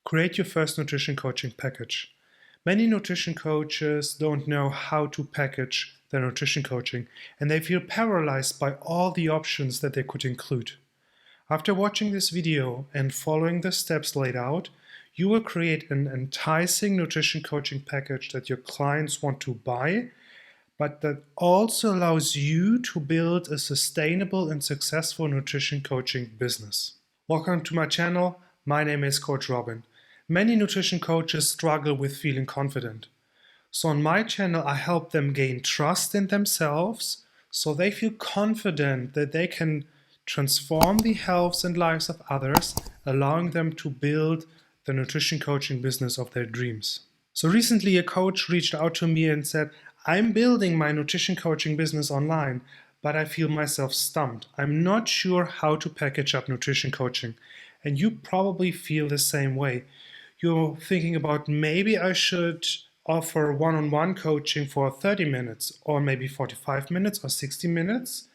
Create your first nutrition coaching package. Many nutrition coaches don't know how to package their nutrition coaching, and they feel paralyzed by all the options that they could include. After watching this video and following the steps laid out, you will create an enticing nutrition coaching package that your clients want to buy, but that also allows you to build a sustainable and successful nutrition coaching business. Welcome to my channel. My name is Coach Robin. Many nutrition coaches struggle with feeling confident. So on my channel, I help them gain trust in themselves so they feel confident that they can transform the health and lives of others, allowing them to build the nutrition coaching business of their dreams. So recently a coach reached out to me and said, I'm building my nutrition coaching business online, but I feel myself stumped. I'm not sure how to package up nutrition coaching. And you probably feel the same way. You're thinking about maybe I should offer one-on-one coaching for 30 minutes or maybe 45 minutes or 60 minutes.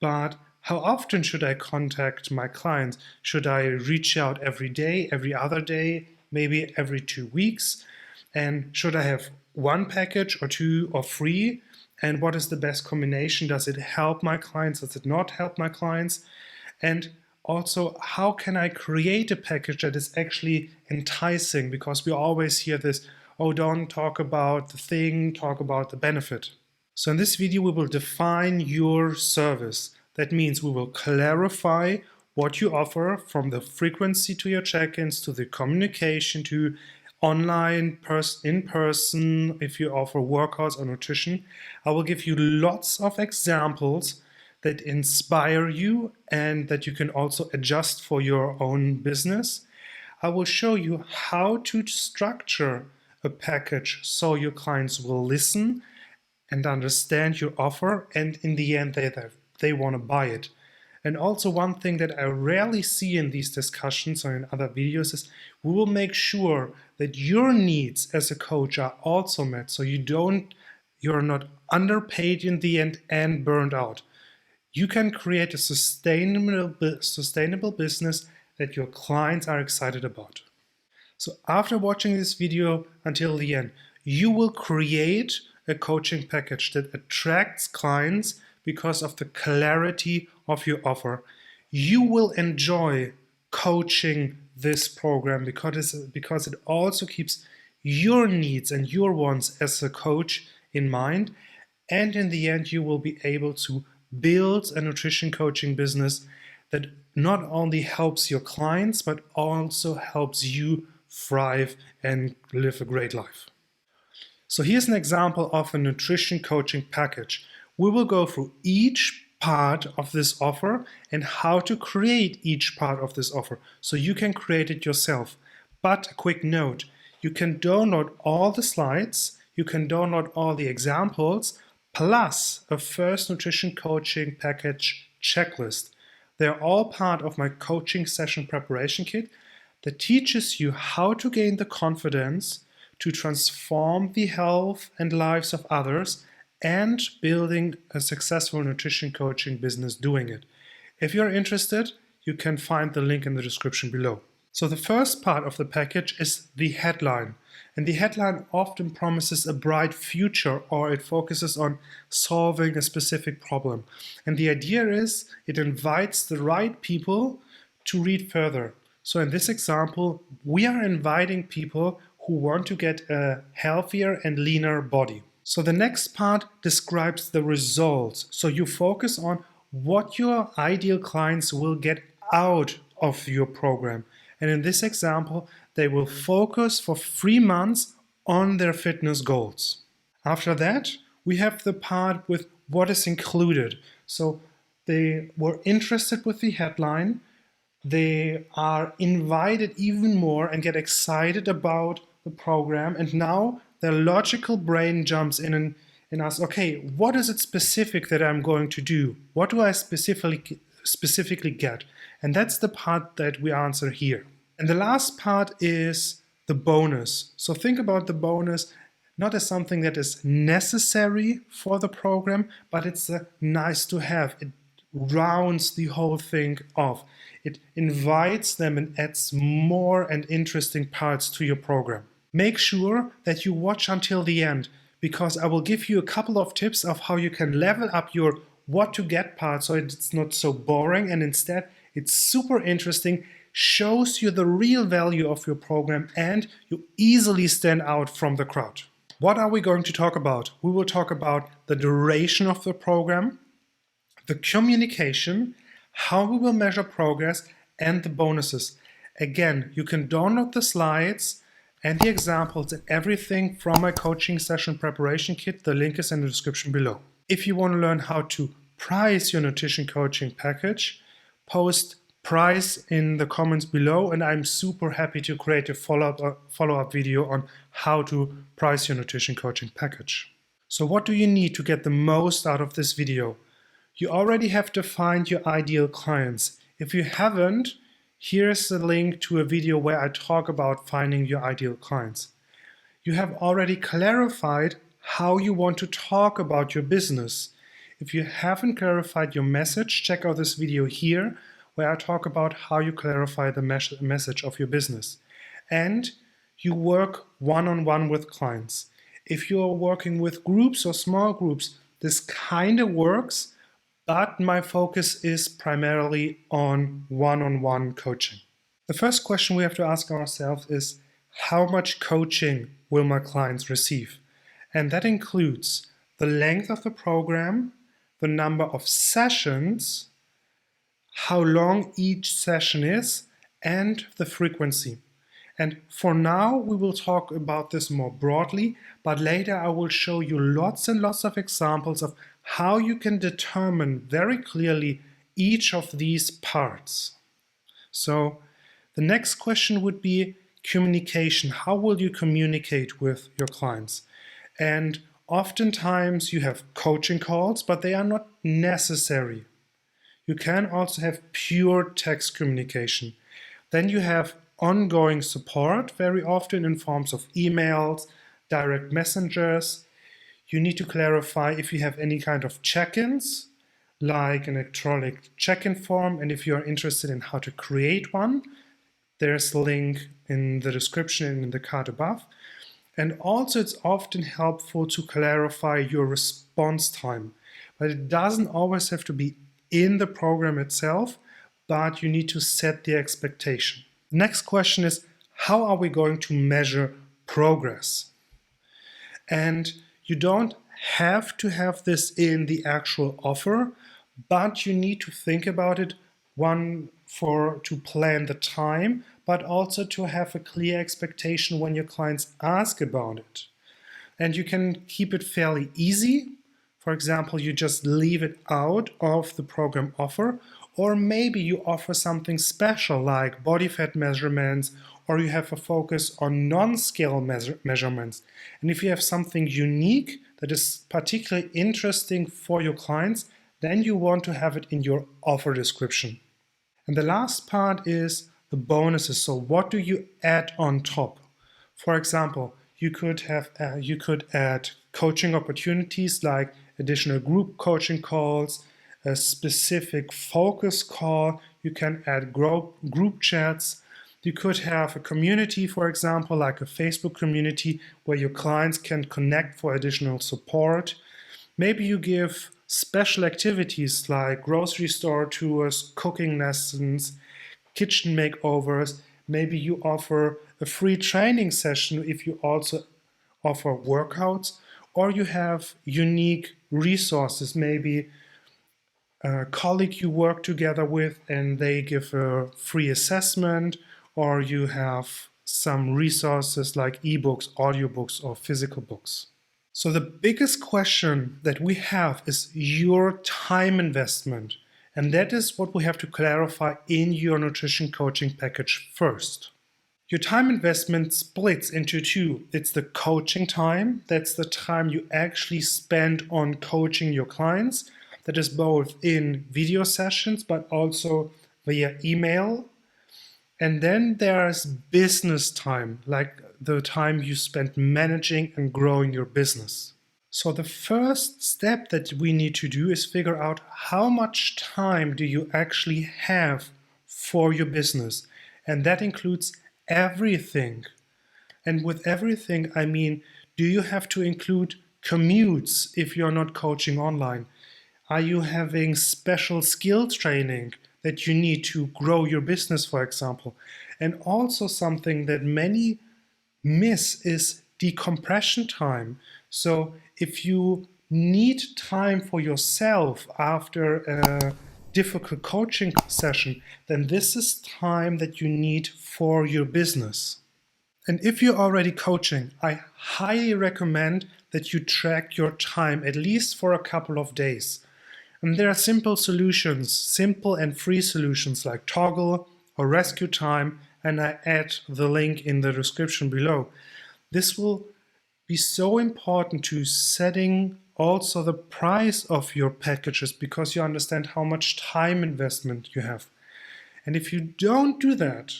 But how often should I contact my clients? Should I reach out every day, every other day, maybe every 2 weeks? And should I have one package or two or three? And what is the best combination? Does it help my clients? Does it not help my clients? And also, how can I create a package that is actually enticing? Because we always hear this, oh, don't talk about the thing, talk about the benefit. So in this video, we will define your service. That means we will clarify what you offer, from the frequency to your check-ins, to the communication, to online, in person, if you offer workouts or nutrition. I will give you lots of examples that inspire you and that you can also adjust for your own business. I will show you how to structure a package so your clients will listen and understand your offer, and in the end they want to buy it. And also, one thing that I rarely see in these discussions or in other videos is we will make sure that your needs as a coach are also met, so you're not underpaid in the end and burned out. You can create a sustainable business that your clients are excited about. So after watching this video until the end, you will create a coaching package that attracts clients because of the clarity of your offer. You will enjoy coaching this program because it also keeps your needs and your wants as a coach in mind. And in the end, you will be able to build a nutrition coaching business that not only helps your clients, but also helps you thrive and live a great life. So here's an example of a nutrition coaching package. We will go through each part of this offer and how to create each part of this offer so you can create it yourself. But a quick note, you can download all the slides, you can download all the examples, plus a first nutrition coaching package checklist. They're all part of my coaching session preparation kit that teaches you how to gain the confidence to transform the health and lives of others and building a successful nutrition coaching business doing it. If you're interested, you can find the link in the description below. So the first part of the package is the headline. And the headline often promises a bright future, or it focuses on solving a specific problem. And the idea is it invites the right people to read further. So in this example, we are inviting people who want to get a healthier and leaner body. So the next part describes the results. So you focus on what your ideal clients will get out of your program. And in this example, they will focus for 3 months on their fitness goals. After that, we have the part with what is included. So they were interested with the headline. They are invited even more and get excited about the program. And now their logical brain jumps in and asks, okay, what is it specific that I'm going to do? What do I specifically get? And that's the part that we answer here. And the last part is the bonus. So think about the bonus not as something that is necessary for the program, but it's a nice to have. It rounds the whole thing off. It invites them and adds more and interesting parts to your program. Make sure that you watch until the end, because I will give you a couple of tips of how you can level up your what to get part so it's not so boring and instead it's super interesting, shows you the real value of your program, and you easily stand out from the crowd. What are we going to talk about? We will talk about the duration of the program, the communication, how we will measure progress, and the bonuses. Again, you can download the slides and the examples and everything from my coaching session preparation kit. The link is in the description below. If you want to learn how to price your nutrition coaching package, post price in the comments below, and I'm super happy to create a follow-up video on how to price your nutrition coaching package. So what do you need to get the most out of this video? You already have defined your ideal clients. If you haven't, here's the link to a video where I talk about finding your ideal clients. You have already clarified how you want to talk about your business. If you haven't clarified your message, check out this video here where I talk about how you clarify the message of your business. And you work one-on-one with clients. If you're working with groups or small groups, this kind of works, but my focus is primarily on one-on-one coaching. The first question we have to ask ourselves is, how much coaching will my clients receive? And that includes the length of the program, the number of sessions, how long each session is, and the frequency. And for now, we will talk about this more broadly, but later I will show you lots and lots of examples of how you can determine very clearly each of these parts. So the next question would be communication. How will you communicate with your clients? And oftentimes you have coaching calls, but they are not necessary. You can also have pure text communication. Then you have ongoing support, very often in forms of emails, direct messengers. You need to clarify if you have any kind of check-ins, like an electronic check-in form, and if you're interested in how to create one, there's a link in the description and in the card above. And also it's often helpful to clarify your response time, but it doesn't always have to be in the program itself, but you need to set the expectation. Next question is, how are we going to measure progress? And you don't have to have this in the actual offer, but you need to think about it, to plan the time, but also to have a clear expectation when your clients ask about it. And you can keep it fairly easy. For example, you just leave it out of the program offer, or maybe you offer something special like body fat measurements, or you have a focus on non-scale measurements. And if you have something unique that is particularly interesting for your clients, then you want to have it in your offer description. And the last part is the bonuses. So what do you add on top? For example, you could add coaching opportunities like additional group coaching calls, a specific focus call. You can add group chats. You could have a community, for example, like a Facebook community where your clients can connect for additional support. Maybe you give special activities like grocery store tours, cooking lessons, kitchen makeovers. Maybe you offer a free training session if you also offer workouts, or you have unique resources, maybe a colleague you work together with and they give a free assessment, or you have some resources like ebooks, audiobooks, or physical books. So the biggest question that we have is your time investment. And that is what we have to clarify in your nutrition coaching package first. Your time investment splits into two. It's the coaching time. That's the time you actually spend on coaching your clients. That is both in video sessions, but also via email. And then there's business time, like the time you spend managing and growing your business. So the first step that we need to do is figure out how much time do you actually have for your business. And that includes everything. And with everything, I mean, do you have to include commutes if you're not coaching online? Are you having special skill training that you need to grow your business, for example? And also something that many miss is decompression time. So if you need time for yourself after a difficult coaching session, then this is time that you need for your business. And if you're already coaching, I highly recommend that you track your time at least for a couple of days. And there are simple solutions, simple and free solutions like Toggle or Rescue Time, and I add the link in the description below. This will be so important to setting also the price of your packages because you understand how much time investment you have. And if you don't do that,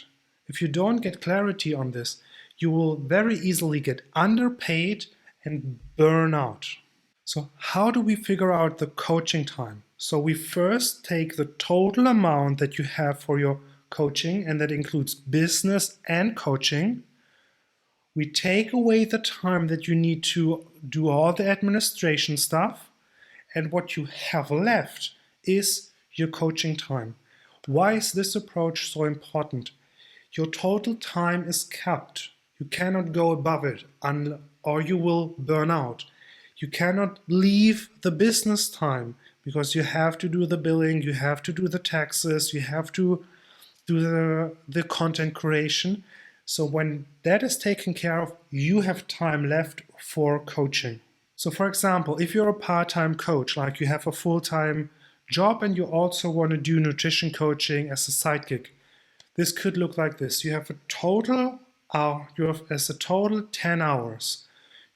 if you don't get clarity on this, you will very easily get underpaid and burn out. So how do we figure out the coaching time? So we first take the total amount that you have for your coaching, and that includes business and coaching. We take away the time that you need to do all the administration stuff, and what you have left is your coaching time. Why is this approach so important? Your total time is capped. You cannot go above it, or you will burn out. You cannot leave the business time because you have to do the billing, you have to do the taxes, you have to do the content creation. So when that is taken care of, you have time left for coaching. So for example, if you're a part-time coach, like you have a full-time job and you also want to do nutrition coaching as a side gig, this could look like this. You have a total 10 hours.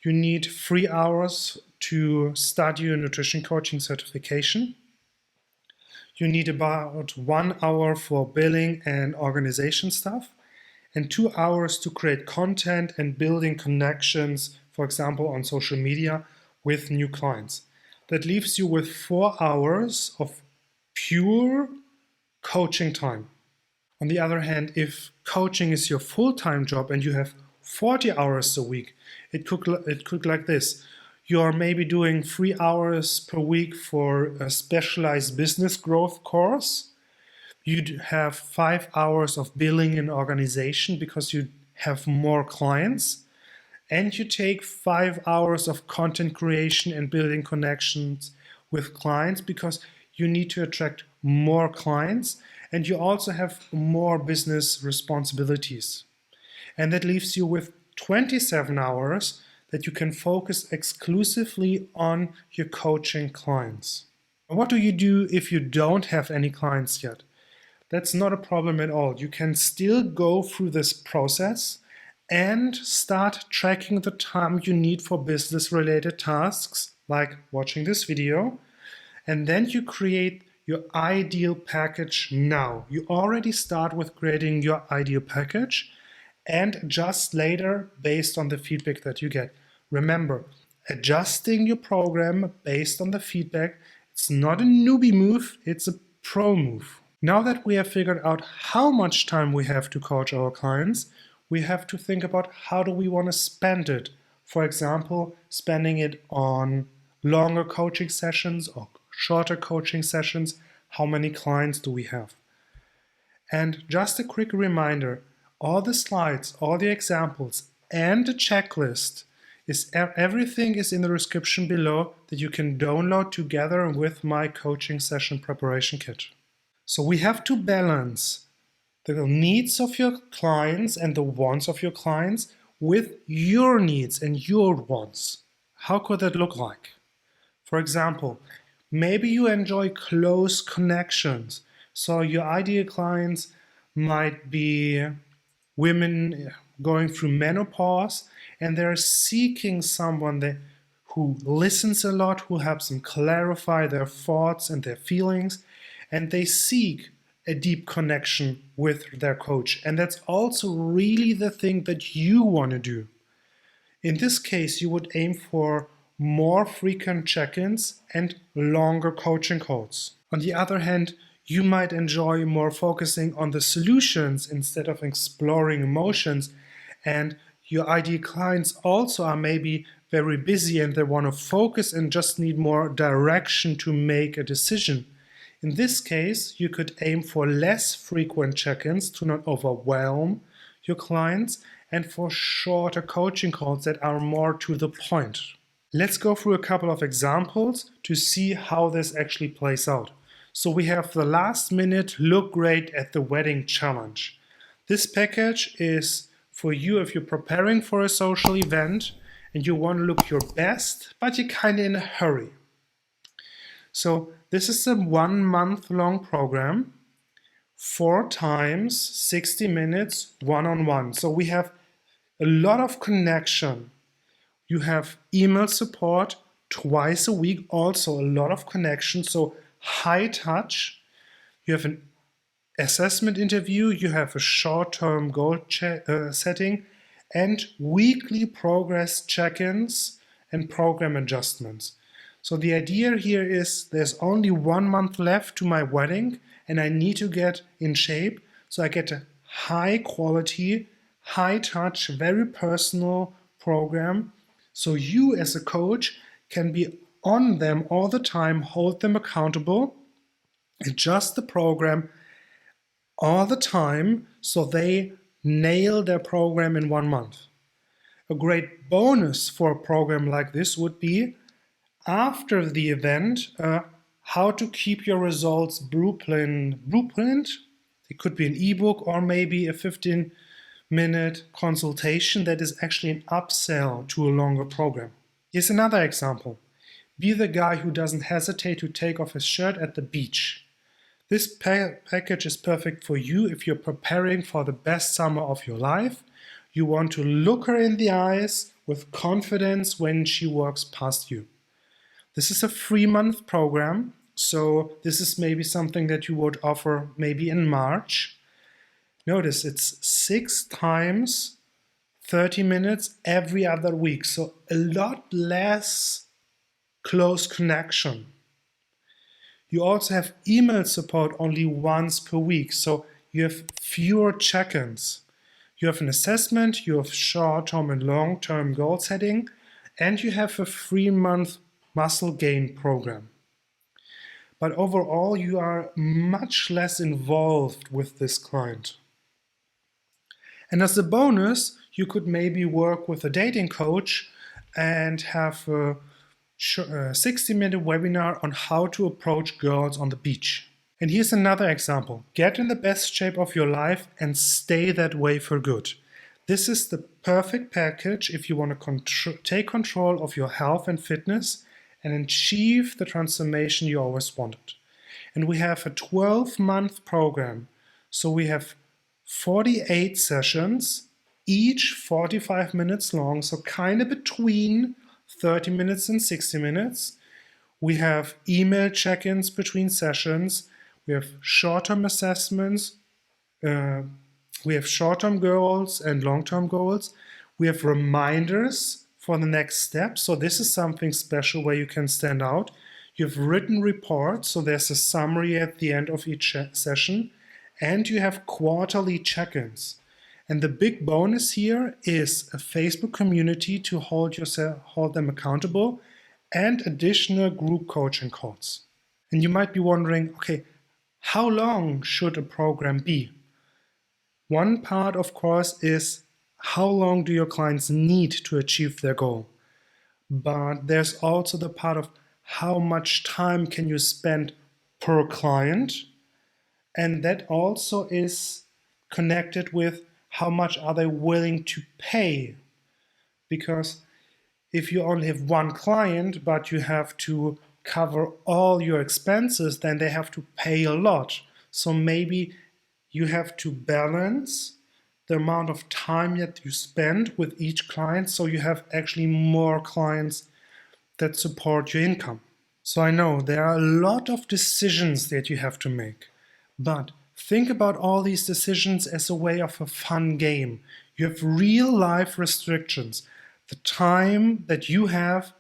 You need 3 hours to study your nutrition coaching certification. You need about 1 hour for billing and organization stuff, and 2 hours to create content and building connections, for example, on social media with new clients. That leaves you with 4 hours of pure coaching time. On the other hand, if coaching is your full-time job and you have 40 hours a week, it could like this. You're maybe doing 3 hours per week for a specialized business growth course. You'd have 5 hours of billing and organization because you have more clients. And you take 5 hours of content creation and building connections with clients because you need to attract more clients, and you also have more business responsibilities. And that leaves you with 27 hours that you can focus exclusively on your coaching clients. What do you do if you don't have any clients yet? That's not a problem at all. You can still go through this process and start tracking the time you need for business-related tasks, like watching this video, and then you create your ideal package now. You already start with creating your ideal package and adjust later based on the feedback that you get. Remember, adjusting your program based on the feedback, it's not a newbie move, it's a pro move. Now that we have figured out how much time we have to coach our clients, we have to think about how do we want to spend it. For example, spending it on longer coaching sessions or shorter coaching sessions. How many clients do we have? And just a quick reminder, all the slides, all the examples, and the checklist, everything is in the description below that you can download together with my coaching session preparation kit. So we have to balance the needs of your clients and the wants of your clients with your needs and your wants. How could that look like? For example, maybe you enjoy close connections. So your ideal clients might be women going through menopause, and they're seeking someone who listens a lot, who helps them clarify their thoughts and their feelings, and they seek a deep connection with their coach. And that's also really the thing that you want to do. In this case, you would aim for more frequent check-ins, and longer coaching calls. On the other hand, you might enjoy more focusing on the solutions instead of exploring emotions, and your ideal clients also are maybe very busy and they want to focus and just need more direction to make a decision. In this case, you could aim for less frequent check-ins to not overwhelm your clients and for shorter coaching calls that are more to the point. Let's go through a couple of examples to see how this actually plays out. So we have the last minute look great at the wedding challenge. This package is for you if you're preparing for a social event and you want to look your best, but you're kind of in a hurry. So this is a 1 month long program, 4 times 60 minutes, one-on-one. So we have a lot of connection. You have email support twice a week, also a lot of connection, so high touch. You have an assessment interview, you have a short-term goal setting, and weekly progress check-ins and program adjustments. So the idea here is there's only 1 month left to my wedding and I need to get in shape, so I get a high quality, high touch, very personal program. So you as a coach can be on them all the time, hold them accountable, adjust the program all the time so they nail their program in 1 month. A great bonus for a program like this would be after the event, how to keep your results blueprint. It could be an ebook or maybe a 15-minute consultation that is actually an upsell to a longer program. Here's another example. Be the guy who doesn't hesitate to take off his shirt at the beach. This package is perfect for you if you're preparing for the best summer of your life. You want to look her in the eyes with confidence when she walks past you. This is a 3-month program, so this is maybe something that you would offer maybe in March. Notice it's 6 times 30 minutes every other week, so a lot less close connection. You also have email support only once per week, so you have fewer check-ins. You have an assessment, you have short-term and long-term goal setting, and you have a 3-month muscle gain program. But overall, you are much less involved with this client. And as a bonus, you could maybe work with a dating coach and have a 60-minute webinar on how to approach girls on the beach. And here's another example. Get in the best shape of your life and stay that way for good. This is the perfect package if you want to take control of your health and fitness and achieve the transformation you always wanted. And we have a 12-month program. So we have 48 sessions, each 45 minutes long, so kind of between 30 minutes and 60 minutes. We have email check-ins between sessions. We have short-term assessments. We have short-term goals and long-term goals. We have reminders for the next step. So this is something special where you can stand out. You have written reports, so there's a summary at the end of each session. And you have quarterly check-ins. And the big bonus here is a Facebook community to hold them accountable and additional group coaching calls. And you might be wondering, okay, how long should a program be? One part, of course, is how long do your clients need to achieve their goal? But there's also the part of how much time can you spend per client? And that also is connected with how much are they willing to pay? Because if you only have one client, but you have to cover all your expenses, then they have to pay a lot. So maybe you have to balance the amount of time that you spend with each client so you have actually more clients that support your income. So I know there are a lot of decisions that you have to make, but think about all these decisions as a way of a fun game. You have real life restrictions. The time that you have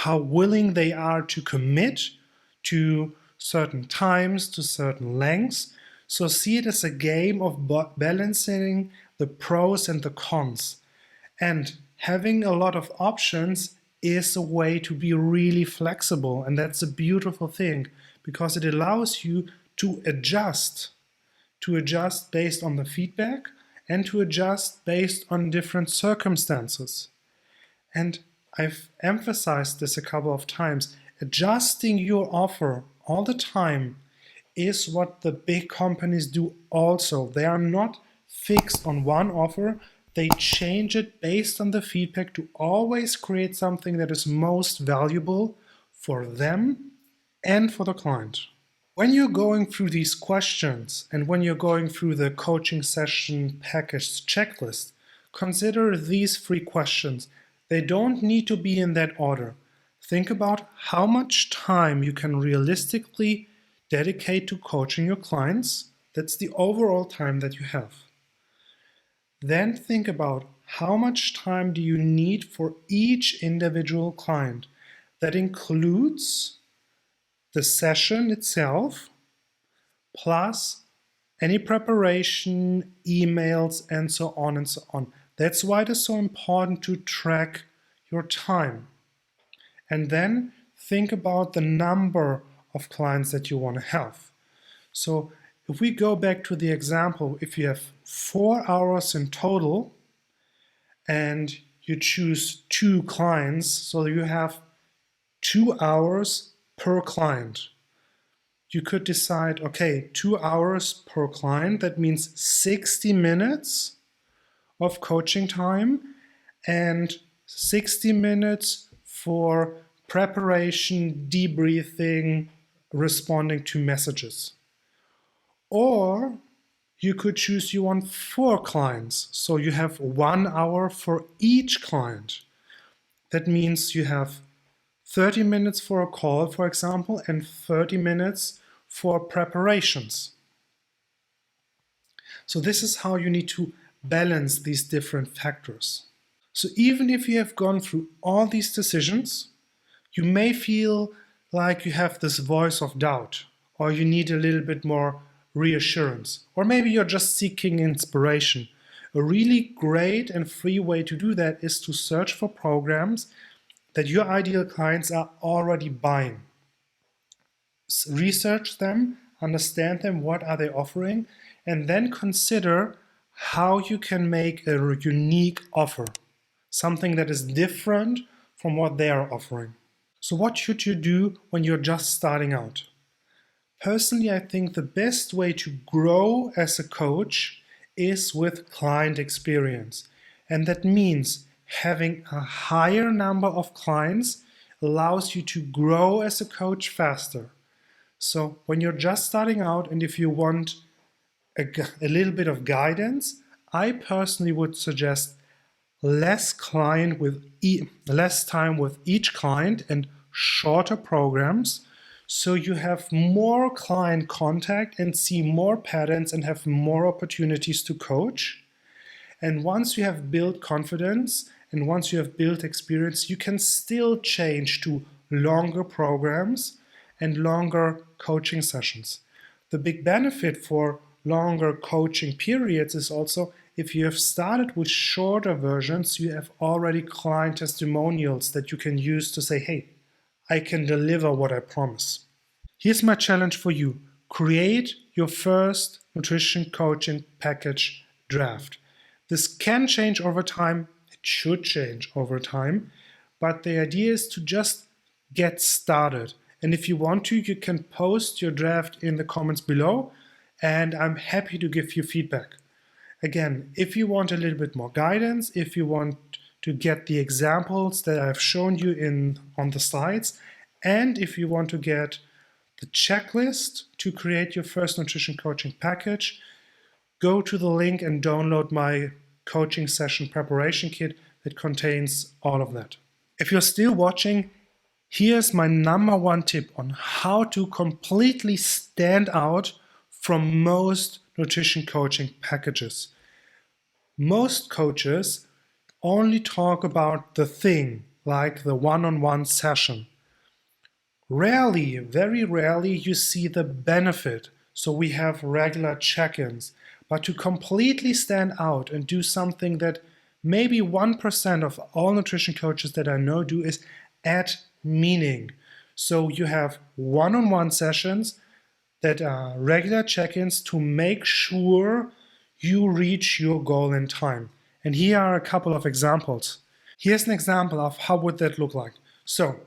how willing they are to commit to certain times, to certain lengths. So see it as a game of balancing the pros and the cons. And having a lot of options is a way to be really flexible. And that's a beautiful thing because it allows you to adjust based on the feedback and to adjust based on different circumstances. And I've emphasized this a couple of times. Adjusting your offer all the time is what the big companies do also. They are not fixed on one offer. They change it based on the feedback to always create something that is most valuable for them and for the client. When you're going through these questions and when you're going through the coaching session package checklist, consider these 3 questions. They don't need to be in that order. Think about how much time you can realistically dedicate to coaching your clients. That's the overall time that you have. Then think about how much time do you need for each individual client. That includes the session itself, plus any preparation, emails, and so on and so on. That's why it is so important to track your time. And then think about the number of clients that you want to have. So if we go back to the example, if you have 4 hours in total and you choose 2 clients, so you have 2 hours per client. You could decide, okay, 2 hours per client, that means 60 minutes of coaching time and 60 minutes for preparation, debriefing, responding to messages. Or you could choose you want 4 clients, so you have 1 hour for each client. That means you have 30 minutes for a call, for example, and 30 minutes for preparations. So this is how you need to balance these different factors. So even if you have gone through all these decisions, you may feel like you have this voice of doubt, or you need a little bit more reassurance, or maybe you're just seeking inspiration. A really great and free way to do that is to search for programs that your ideal clients are already buying. Research them, understand them, what are they offering, and then consider how you can make a unique offer, something that is different from what they are offering. So what should you do when you're just starting out? Personally, I think the best way to grow as a coach is with client experience. And that means having a higher number of clients allows you to grow as a coach faster. So when you're just starting out and if you want a little bit of guidance, I personally would suggest less time with each client and shorter programs, so you have more client contact and see more patterns and have more opportunities to coach. And once you have built confidence and once you have built experience, you can still change to longer programs and longer coaching sessions. The big benefit for longer coaching periods is also if you have started with shorter versions, you have already client testimonials that you can use to say, hey, I can deliver what I promise. Here's my challenge for you. Create your first nutrition coaching package draft. This can change over time. It should change over time. But the idea is to just get started. And if you want to, you can post your draft in the comments below, and I'm happy to give you feedback. Again, if you want a little bit more guidance, if you want to get the examples that I've shown you on the slides, and if you want to get the checklist to create your first nutrition coaching package, go to the link and download my coaching session preparation kit that contains all of that. If you're still watching, here's my number 1 tip on how to completely stand out from most nutrition coaching packages. Most coaches only talk about the thing, like the one-on-one session. Rarely, very rarely, you see the benefit. So we have regular check-ins. But to completely stand out and do something that maybe 1% of all nutrition coaches that I know do is add meaning. So you have one-on-one sessions that are regular check-ins to make sure you reach your goal in time. And here are a couple of examples. Here's an example of how would that look like. So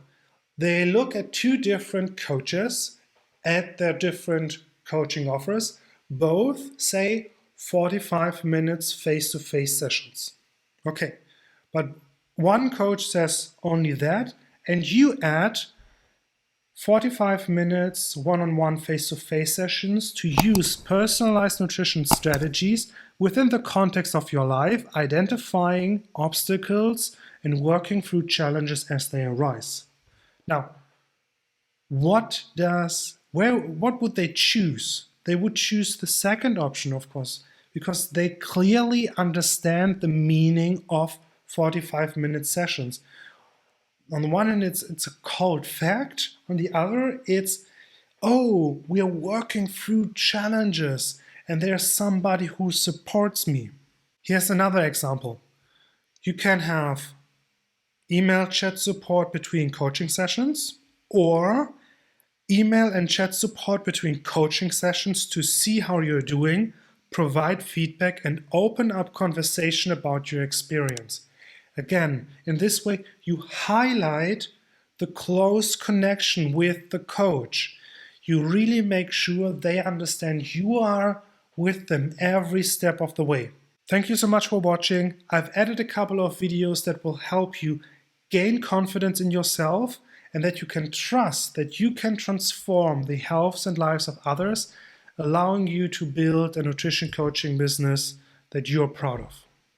they look at two different coaches at their different coaching offers. Both say 45 minutes face-to-face sessions. Okay, but one coach says only that, and you add 45 minutes one-on-one face-to-face sessions to use personalized nutrition strategies within the context of your life, identifying obstacles and working through challenges as they arise. Now, what would they choose? They would choose the second option, of course, because they clearly understand the meaning of 45-minute sessions. On the one hand, it's a cold fact. On the other, it's, oh, we are working through challenges and there's somebody who supports me. Here's another example. You can have email chat support between coaching sessions, or email and chat support between coaching sessions to see how you're doing, provide feedback, and open up conversation about your experience. Again, in this way, you highlight the close connection with the coach. You really make sure they understand you are with them every step of the way. Thank you so much for watching. I've added a couple of videos that will help you gain confidence in yourself and that you can trust that you can transform the health and lives of others, allowing you to build a nutrition coaching business that you're proud of.